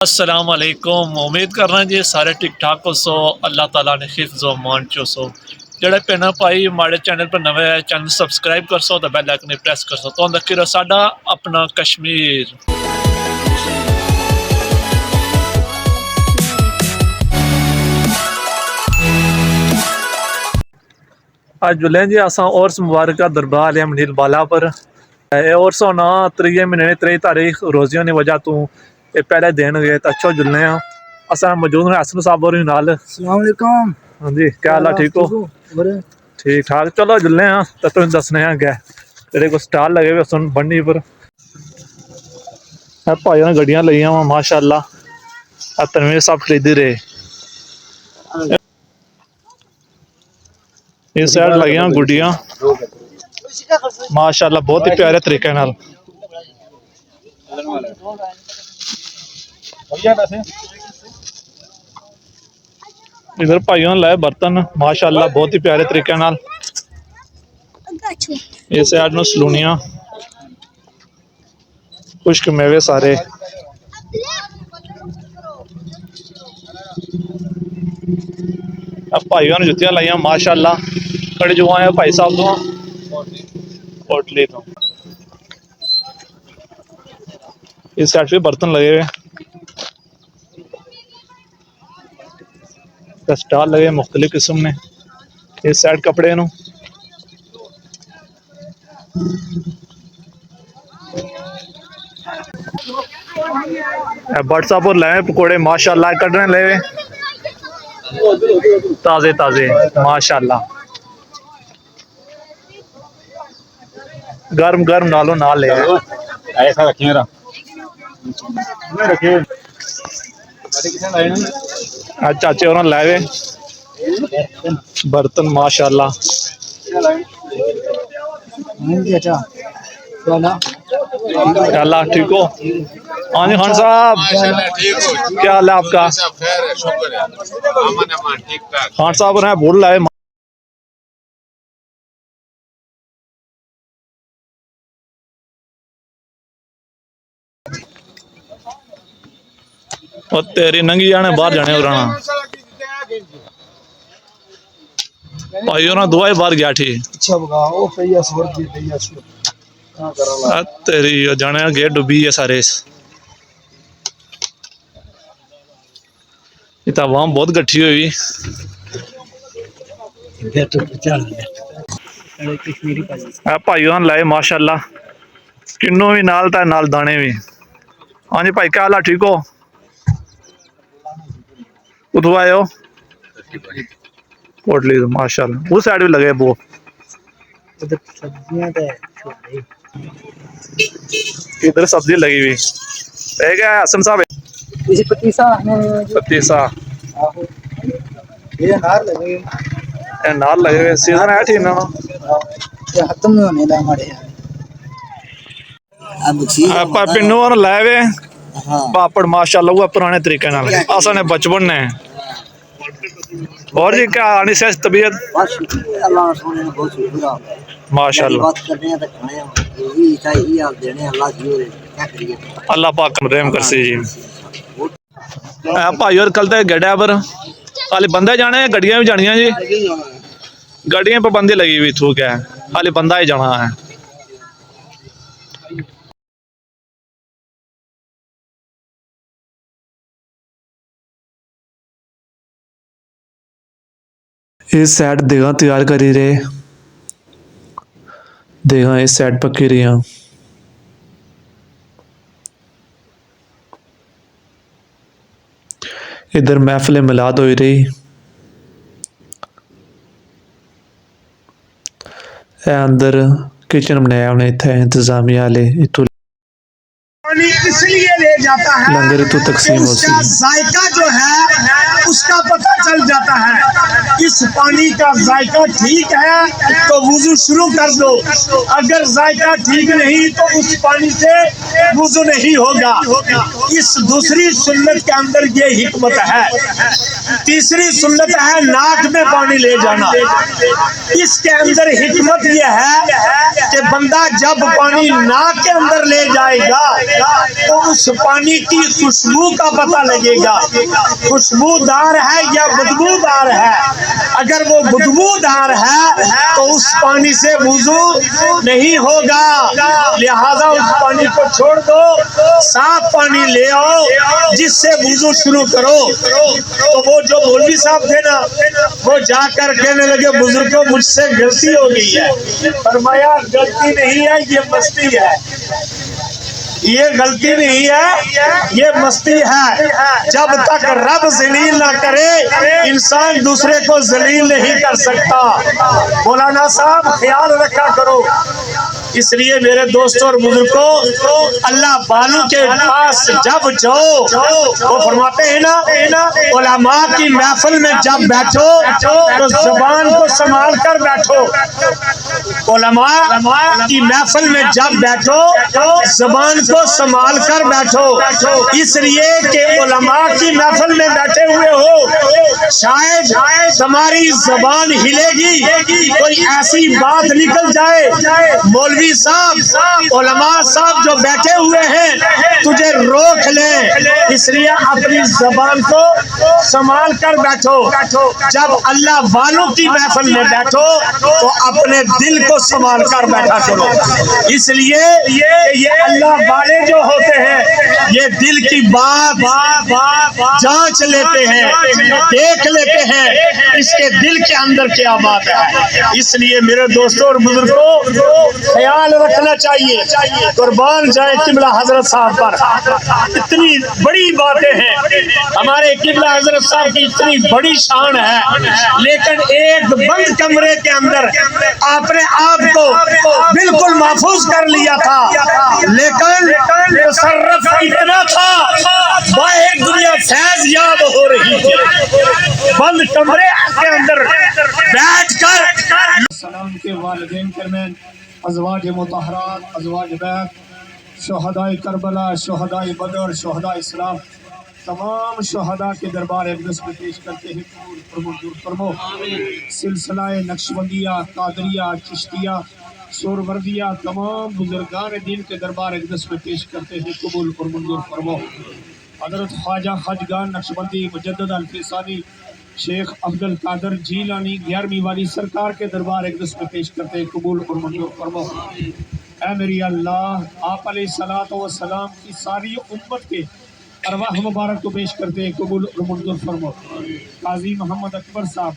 السلام علیکم امید کر رہا ہوں جی سارے ٹھیک ٹھاک ہو سو اللہ تعالیٰ نے حفظ و امان چو سو جڑے پینا پائی ہمارے چینل پر نوے ہے چینل سبسکرائب کر سو تو بیل آئکن پریس کر سو تو اندر ساڈا اپنا کشمیر آج جلیں جی اساں اور مبارکہ دربار ہے منیل بالا پر اور سو نا 3 مہینے 3 تاریخ روزیوں کی وجہ تو یہ پہلے دن گئے تو اچھا جلنے ہیں اصل موجود ہیں حسن صاحب اور نال السلام علیکم ہاں جی کیا حال ہے ٹھیک ہو ٹھیک ٹھاک چلو جلنے ہیں تو تمہیں دسنے ہیں گے تیرے کو سٹال لگے ہوئے سن بنڈی پر بھائی نے گڈیاں لئی ہیں ماشاء اللہ تنویر صاحب خریدی رہے اس سائڈ لگی ہیں گڈیاں ماشاء اللہ بہت ہی پیارے طریقے نال ادھر بھائیوں نے لائے برتن ماشاء اللہ بہت ہی پیارے طریقے نال اس سائڈ نو سلونیاں خشک میوے سارے اب بھائیوں نے جتیاں لائیاں ماشاء اللہ کڑے جو آئے بھائی صاحب تو ہوٹلی تو اس سائڈ پہ برتن لگے ہوئے سٹال لگے مختلف قسم نے اس سائڈ کپڑے نو بٹ صاحب اور لائے پکوڑے ماشاء اللہ کڈنے لے تازے تازے ماشاء اللہ گرم گرم نالوں نال لے ایسا رکھیں گا چاچے اور لائے برتن ماشاء اللہ اللہ ٹھیک ہو ہاں جی خان صاحب کیا حال ہے آپ کا خان صاحب نے بول رہا ہے اور تیری ننگی جانے باہر جانے ہو رہا بھائی ہونا دعائیں باہر گیا تھی تیری جانے گئے ڈبی ہے سارے یہ تو عوام بہت گٹھی ہوئی بھائی ہونا لائے ماشاء اللہ کنوں بھی نال تا نال دانے بھی ہاں جی بھائی کیا حال ہے ٹھیک ہو ادھو آئے ہو پوٹلی ماشاء اللہ اس سائڈ بھی لگے بو ادھر سبزی لگی ہوئی ہے کیا حسن صاحب پتیسا نال لگے ہوئے سیزن ہے ٹھیک نا ختم نہیں ہونے ہمارے پنو اور لائے ہوئے پاپڑ ماشاء اللہ وہ پرانے طریقے نال اصل نے بچپن نے اور جی کیا آنی سے طبیعت ماشاء اللہ اللہ پاک رحم کرسی جی بھائی اور کل تے گڈیا پر ہالے بندے جانے گڈیاں بھی جانیاں جی گڈیاں پہ بندی لگی ہوئی تھوک ہے ہالے بندہ ہی جانا ہے اس سائڈ دیگاں تیار کری رہے دیگاں اس سائڈ پکی رہی ہیں ادھر محفل میلاد ہوئی رہی اے اندر کچن بنایا انہیں اتنے انتظامیہ والے اس لیے لے جاتا ہے لنگر تو تقسیم اس کا ذائقہ جو ہے اس کا پتہ چل جاتا ہے اس پانی کا ذائقہ ٹھیک ہے تو وضو شروع کر دو اگر ذائقہ ٹھیک نہیں تو اس پانی سے وضو نہیں ہوگا اس دوسری سنت کے اندر یہ حکمت ہے تیسری سنت ہے ناک میں پانی لے جانا اس کے اندر حکمت یہ ہے کہ بندہ جب پانی ناک کے اندر لے جائے گا تو اس پانی کی خوشبو کا پتہ لگے گا، خوشبودار ہے یا بدبودار ہے۔ اگر وہ بدبودار ہے تو اس پانی سے وضو نہیں ہوگا، لہذا اس پانی کو چھوڑ دو، صاف پانی لے آؤ جس سے وضو شروع کرو۔ تو وہ جو مولوی صاحب تھے نا، وہ جا کر کہنے لگے بزرگوں مجھ سے غلطی ہو گئی ہے۔ فرمایا غلطی نہیں ہے، یہ مستی ہے، یہ غلطی نہیں ہے، یہ مستی ہے۔ جب تک رب ذلیل نہ کرے انسان دوسرے کو ذلیل نہیں کر سکتا۔ مولانا صاحب خیال رکھا کرو۔ اس لیے میرے دوستوں اور بزرگوں، اللہ والوں کے پاس جب جاؤ، وہ فرماتے ہیں نا علماء کی محفل میں جب بیٹھو تو زبان کو سنبھال کر بیٹھو۔ علماء کی محفل میں جب بیٹھو زبان کو سنبھال کر بیٹھو، اس لیے کہ علماء کی محفل میں بیٹھے ہوئے ہو، شاید تمہاری زبان ہلے گی، کوئی ایسی بات نکل جائے، مولوی صاحب علماء صاحب جو بیٹھے ہوئے ہیں تجھے روک لیں، اس لیے اپنی زبان کو سنبھال کر بیٹھو۔ جب اللہ والوں کی محفل میں بیٹھو تو اپنے دل کو سنبھال کر بیٹھا کرو، اس لیے یہ اللہ والے جو ہوتے ہیں یہ دل کی بات جانچ لیتے ہیں، دیکھ لیتے ہیں اس کے دل کے اندر کیا بات ہے۔ اس لیے میرے دوستوں اور بزرگوں خیال رکھنا چاہیے، قربان جائیں قبلہ حضرت صاحب پر۔ اتنی بڑی باتیں ہیں، ہمارے قبلہ حضرت صاحب کی اتنی بڑی شان ہے، لیکن ایک بند کمرے کے اندر آپ نے آپ کو بالکل محفوظ کر لیا تھا، لیکن تصرف اتنا تھا باہر دنیا فیض یاب ہو رہی تھی، بند کمرے کے اندر بیٹھ کر السلام کے والدین کرمین، ازواج مطہرات، ازواج بیت، شہداء کربلا، شہداء بدر، شہداء اسلام، تمام شہداء کے دربار اقدس میں پیش کرتے ہیں، قبول فرمو، منظور فرمو۔ سلسلہ نقشبندیہ، قادریہ، چشتیہ، سوروردیہ، تمام بزرگان دین کے دربار اقدس میں پیش کرتے ہیں، قبول فرمو، منظور فرمو۔ حضرت خواجہ خواجگان نقشبندی مجدد الفسانی شیخ عبد القادر جیلانی 11ویں والی سرکار کے دربار اقدس میں پیش کرتے ہیں، قبول اور منظور فرمو۔ اے میری اللہ، آپ علیہ الصلوۃ والسلام کی ساری امت کے ارواح مبارک کو پیش کرتے ہیں، قبول اور منظور فرمو۔ قاضی محمد اکبر صاحب،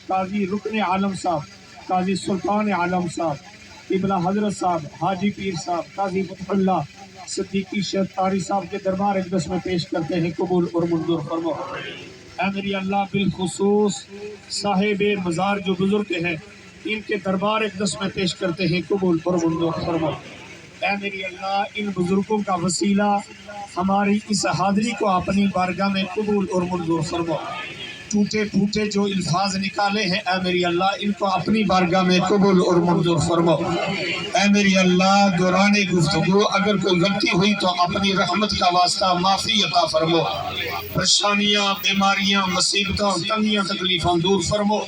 قاضی رکن عالم صاحب، قاضی سلطان عالم صاحب، قبلہ حضرت صاحب، حاجی پیر صاحب، قاضی فتح اللہ صدیقی شیخ طاری صاحب کے دربار اقدس میں پیش کرتے ہیں، قبول اور منظور فرمو۔ اے میری اللہ، بالخصوص صاحب مزار جو بزرگ ہیں ان کے دربار اقدس میں پیش کرتے ہیں، قبول اور منظور فرمو۔ اے میری اللہ، ان بزرگوں کا وسیلہ ہماری اس حاضری کو اپنی بارگاہ میں قبول اور منظور فرمو۔ ٹوٹے پھوٹے جو الفاظ نکالے ہیں اے میری اللہ ان کو اپنی بارگاہ میں قبول اور منظور فرمو۔ اے میری اللہ، دوران گفتگو اگر کوئی غلطی ہوئی تو اپنی رحمت کا واسطہ معافی عطا فرمو، پریشانیاں، بیماریاں، مصیبتوں، تنگیاں، تکلیفاں دور فرمو۔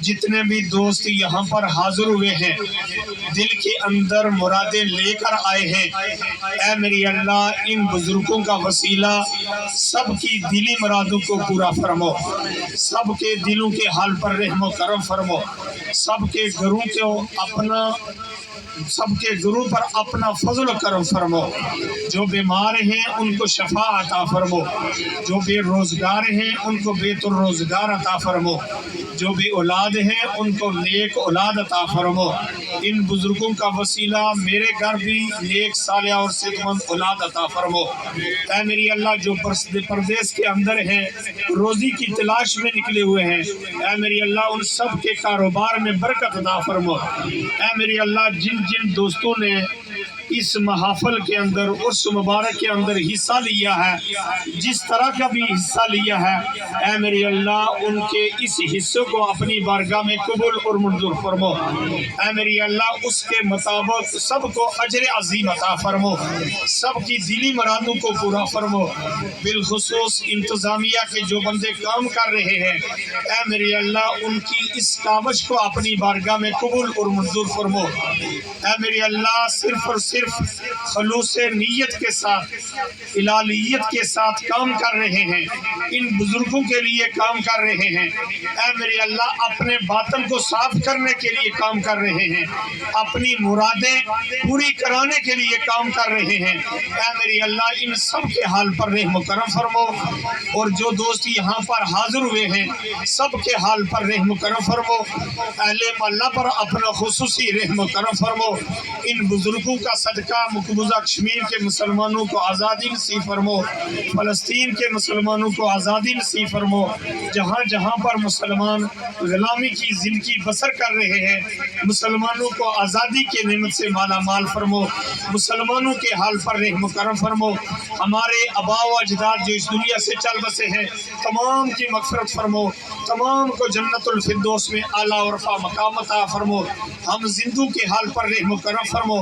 جتنے بھی دوست یہاں پر حاضر ہوئے ہیں دل کے اندر مرادیں لے کر آئے ہیں، اے میری اللہ ان بزرگوں کا وسیلہ سب کی دلی مرادوں کو پورا فرمو، سب کے دلوں کے حال پر رحم و کرم فرمو، سب کے گھروں پر اپنا فضل و کرم فرمو۔ جو بیمار ہیں ان کو شفا عطا فرمو، جو بے روزگار ہیں ان کو بیت الروزگار عطا فرمو، جو بے اولاد ہیں ان کو نیک اولاد عطا فرمو۔ ان بزرگوں کا وسیلہ میرے گھر بھی نیک صالح اور صحت مند اولاد عطا فرمو۔ اے میری اللہ، جو پردیس کے اندر ہیں روزی کی تلاش میں نکلے ہوئے ہیں اے میری اللہ ان سب کے کاروبار میں برکت عطا فرمو۔ اے میری اللہ، جن دوستوں نے اس محافل کے اندر عرس مبارک کے اندر حصہ لیا ہے، جس طرح کا بھی حصہ لیا ہے اے میری اللہ ان کے اس حصے کو اپنی بارگاہ میں قبول اور منظور فرمو۔ اے میری اللہ، اس کے مطابق سب کو اجر عظیم عطا فرمو، سب کی دلی مرادوں کو پورا فرمو۔ بالخصوص انتظامیہ کے جو بندے کام کر رہے ہیں اے میری اللہ ان کی اس کاوش کو اپنی بارگاہ میں قبول اور منظور فرمو۔ اے میری اللہ، صرف اور صرف صرف خلوص نیت کے ساتھ الہیت کے ساتھ کام کر رہے ہیں، ان بزرگوں کے لیے کام کر رہے ہیں، اے میرے اللہ اپنے باطن کو صاف کرنے کے لیے کام کر رہے ہیں، اپنی مرادیں پوری کرانے کے لیے کام کر رہے ہیں، اے میرے اللہ ان سب کے حال پر رحم و کرم فرمو، اور جو دوست یہاں پر حاضر ہوئے ہیں سب کے حال پر رحم و کرم فرمو، اہل محلہ پر اپنا خصوصی رحم و کرم فرمو، ان بزرگوں کا صدقہ مقبوضہ کشمیر کے مسلمانوں کو آزادی نصیب فرمو، فلسطین کے مسلمانوں کو آزادی نصیب فرمو، جہاں جہاں پر مسلمان غلامی کی زندگی بسر کر رہے ہیں مسلمانوں کو آزادی کے نعمت سے مالا مال فرمو، مسلمانوں کے حال پر رحم و کرم فرمو، ہمارے آباء و اجداد جو اس دنیا سے چل بسے ہیں تمام کی مغفرت فرمو، تمام کو جنت الفردوس میں اعلیٰ و رفع مقام عطا فرمو، ہم زندوں کے حال پر رحم و کرم فرمو،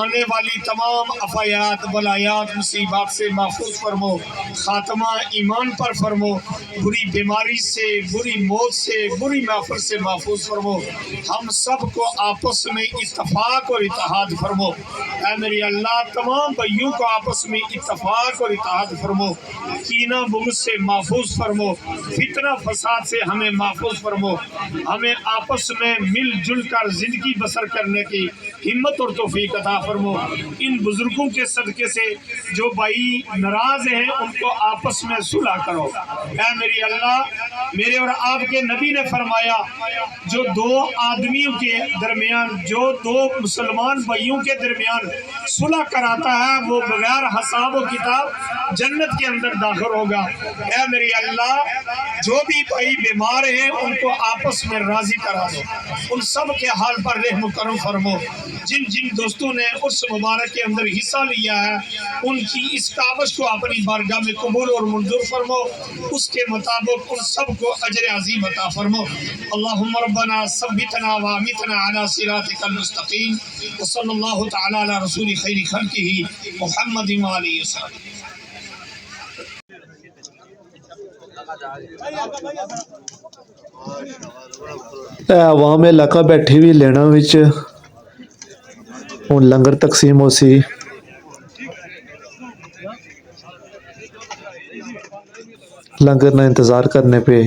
آنے والی تمام افیات بلایات مصیبات سے محفوظ فرمو، خاتمہ ایمان پر فرمو، بری بیماری سے بری موت سے بری محفل سے محفوظ فرمو، ہم سب کو آپس میں اتفاق اور اتحاد فرمو، اے میری اللہ تمام بھائیوں کو آپس میں اتفاق اور اتحاد فرمو، کینہ بغض سے محفوظ فرمو، فتنہ فساد سے ہمیں محفوظ فرمو، ہمیں آپس میں مل جل کر زندگی بسر کرنے کی ہمت اور توفیق عطا فرمو، ان بزرگوں کے صدقے سے جو بھائی ناراض ہیں ان کو آپس میں صلح کرو، اے میری اللہ میرے اور آپ کے نبی نے فرمایا جو دو آدمیوں کے درمیان جو دو مسلمان بھائیوں کے درمیان صلح کراتا ہے وہ بغیر حساب و کتاب جنت کے اندر داخل ہوگا، اے میری اللہ جو بھی بھائی بیمار ہیں ان کو آپس میں راضی کرا دو، ان سب کے حال پر رحم و کرم فرمو، جن جن دوستوں نے اس مبارک کے اندر حصہ لیا ہے ان کی اس کاوش کو اپنی بارگاہ میں قبول اور منظور فرمو، اس کے مطابق ان سب کو اجر عظیم عطا فرمو، اللہم ربنا ثبتنا وامتنا علی صراطک المستقیم، وصلی اللہ تعالی علی رسول خیر خلقہ محمد وآلہ وسلم۔ عوام علاقہ بیٹھی ہوئی لینا وچ ہوں لنگر تقسیم ہو سی، لنگر نہ انتظار کرنے پہ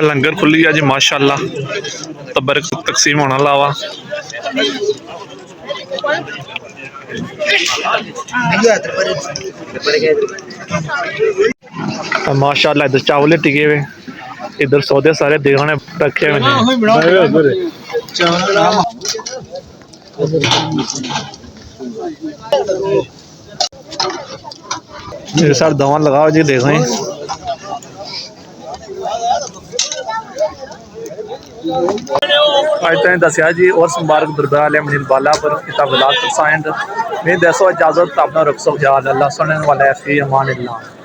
لنگر کھلی ہے جی ماشاء اللہ، تبرک تقسیم ہونا لاوا ماشاء اللہ، ادھر چاول ٹکے ہوئے، ادھر سودے سارے دیگانے رکھے ہوئے ہیں، میرے ساتھ دوان لگاؤ جی دیکھیں، آج تین دسیا جی اور مبارک دربار علیہ منیر بالا پر کتاب ولاد پرسائنڈ میں دسو اجازت اپنا رخصت جہاد اللہ سنن والا فی امان اللہ۔